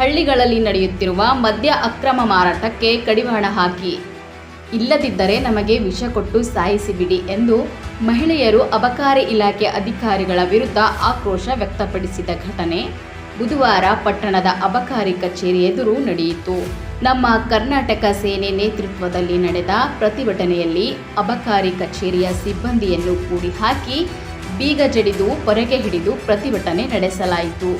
ಹಳ್ಳಿಗಳಲ್ಲಿ ನಡೆಯುತ್ತಿರುವ ಮದ್ಯ ಅಕ್ರಮ ಮಾರಾಟಕ್ಕೆ ಕಡಿವಾಣ ಹಾಕಿ, ಇಲ್ಲದಿದ್ದರೆ ನಮಗೆ ವಿಷ ಕೊಟ್ಟು ಸಾಯಿಸಿಬಿಡಿ ಎಂದು ಮಹಿಳೆಯರು ಅಬಕಾರಿ ಇಲಾಖೆ ಅಧಿಕಾರಿಗಳ ವಿರುದ್ಧ ಆಕ್ರೋಶ ವ್ಯಕ್ತಪಡಿಸಿದ ಘಟನೆ ಬುಧವಾರ ಪಟ್ಟಣದ ಅಬಕಾರಿ ಕಚೇರಿ ಎದುರು ನಡೆಯಿತು. ನಮ್ಮ ಕರ್ನಾಟಕ ಸೇನೆ ನೇತೃತ್ವದಲ್ಲಿ ನಡೆದ ಪ್ರತಿಭಟನೆಯಲ್ಲಿ ಅಬಕಾರಿ ಕಚೇರಿಯ ಸಿಬ್ಬಂದಿಯನ್ನು ಕೂಡಿ ಹಾಕಿ ಬೀಗ ಜಡಿದು ಹೊರಗೆ ಹಿಡಿದು ಪ್ರತಿಭಟನೆ ನಡೆಸಲಾಯಿತು.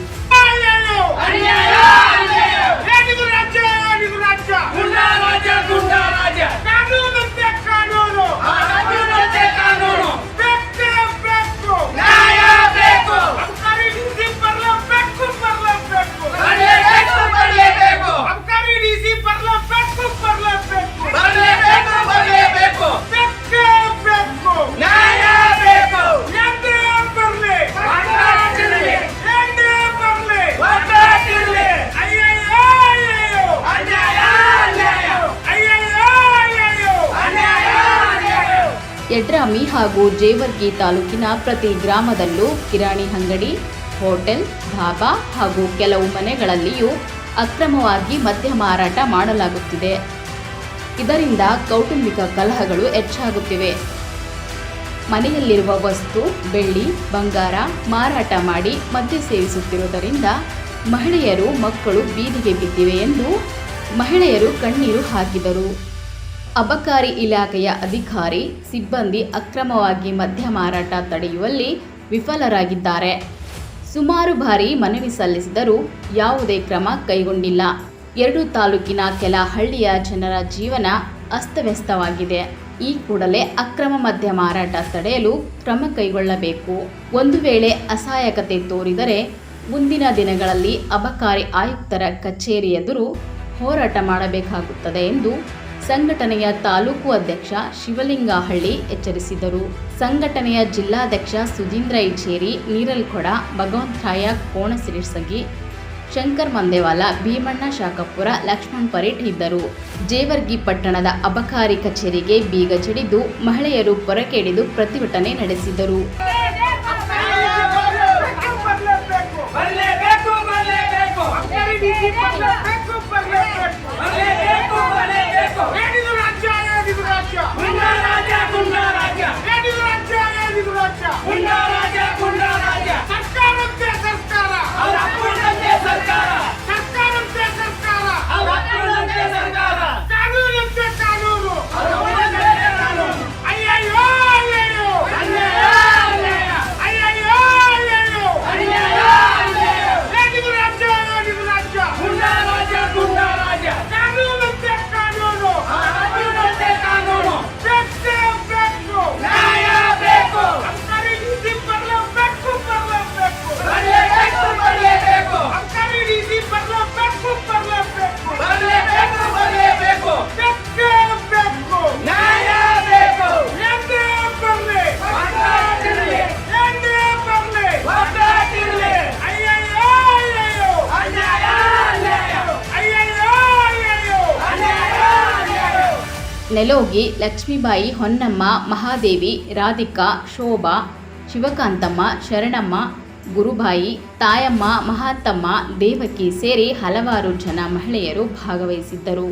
ಯಡ್ರಾಮಿ ಹಾಗೂ ಜೇವರ್ಗಿ ತಾಲೂಕಿನ ಪ್ರತಿ ಗ್ರಾಮದಲ್ಲೂ ಕಿರಾಣಿ ಅಂಗಡಿ, ಹೋಟೆಲ್, ಧಾಬಾ ಹಾಗೂ ಕೆಲವು ಮನೆಗಳಲ್ಲಿಯೂ ಅಕ್ರಮವಾಗಿ ಮದ್ಯ ಮಾರಾಟ ಮಾಡಲಾಗುತ್ತಿದೆ. ಇದರಿಂದ ಕೌಟುಂಬಿಕ ಕಲಹಗಳು ಹೆಚ್ಚಾಗುತ್ತಿವೆ. ಮನೆಯಲ್ಲಿರುವ ವಸ್ತು, ಬೆಳ್ಳಿ, ಬಂಗಾರ ಮಾರಾಟ ಮಾಡಿ ಮದ್ಯ ಸೇವಿಸುತ್ತಿರುವುದರಿಂದ ಮಹಿಳೆಯರು, ಮಕ್ಕಳು ಬೀದಿಗೆ ಬಿದ್ದಿವೆ ಎಂದು ಮಹಿಳೆಯರು ಕಣ್ಣೀರು ಹಾಕಿದರು. ಅಬಕಾರಿ ಇಲಾಖೆಯ ಅಧಿಕಾರಿ, ಸಿಬ್ಬಂದಿ ಅಕ್ರಮವಾಗಿ ಮದ್ಯ ಮಾರಾಟ ತಡೆಯುವಲ್ಲಿ ವಿಫಲರಾಗಿದ್ದಾರೆ. ಸುಮಾರು ಬಾರಿ ಮನವಿ ಸಲ್ಲಿಸಿದರೂ ಯಾವುದೇ ಕ್ರಮ ಕೈಗೊಂಡಿಲ್ಲ. 2 ತಾಲೂಕಿನ ಕೆಲ ಹಳ್ಳಿಯ ಜನರ ಜೀವನ ಅಸ್ತವ್ಯಸ್ತವಾಗಿದೆ. ಈ ಕೂಡಲೇ ಅಕ್ರಮ ಮದ್ಯ ಮಾರಾಟ ತಡೆಯಲು ಕ್ರಮ ಕೈಗೊಳ್ಳಬೇಕು. ಒಂದು ವೇಳೆ ಅಸಹಾಯಕತೆ ತೋರಿದರೆ ಮುಂದಿನ ದಿನಗಳಲ್ಲಿ ಅಬಕಾರಿ ಆಯುಕ್ತರ ಕಚೇರಿ ಎದುರು ಹೋರಾಟ ಮಾಡಬೇಕಾಗುತ್ತದೆ ಎಂದು ಸಂಘಟನೆಯ ತಾಲೂಕು ಅಧ್ಯಕ್ಷ ಶಿವಲಿಂಗಹಳ್ಳಿ ಎಚ್ಚರಿಸಿದರು. ಸಂಘಟನೆಯ ಜಿಲ್ಲಾಧ್ಯಕ್ಷ ಸುಧೀಂದ್ರ ಇಚೇರಿ, ನೀರಲ್ಕೊಡ, ಭಗವಂತರಾಯ ಕೋಣಸಿರಿಸಗಿ, ಶಂಕರ್ ಮಂದೇವಾಲ, ಭೀಮಣ್ಣ ಶಾಖಪುರ, ಲಕ್ಷ್ಮಣ್ ಪರೇಟ್ ಇದ್ದರು. ಜೇವರ್ಗಿ ಪಟ್ಟಣದ ಅಬಕಾರಿ ಕಚೇರಿಗೆ ಬೀಗ ಜಡಿದು ಮಹಿಳೆಯರು ಹೊರಕೆಡಿದು ಪ್ರತಿಭಟನೆ ನಡೆಸಿದರು. ನೆಲೋಗಿ, ಲಕ್ಷ್ಮೀಬಾಯಿ, ಹೊನ್ನಮ್ಮ, ಮಹಾದೇವಿ, ರಾಧಿಕಾ, ಶೋಭಾ, ಶಿವಕಾಂತಮ್ಮ, ಶರಣಮ್ಮ, ಗುರುಬಾಯಿ, ತಾಯಮ್ಮ, ಮಹಾತಮ್ಮ, ದೇವಕಿ ಸೇರಿ ಹಲವಾರು ಜನ ಮಹಿಳೆಯರು ಭಾಗವಹಿಸಿದ್ದರು.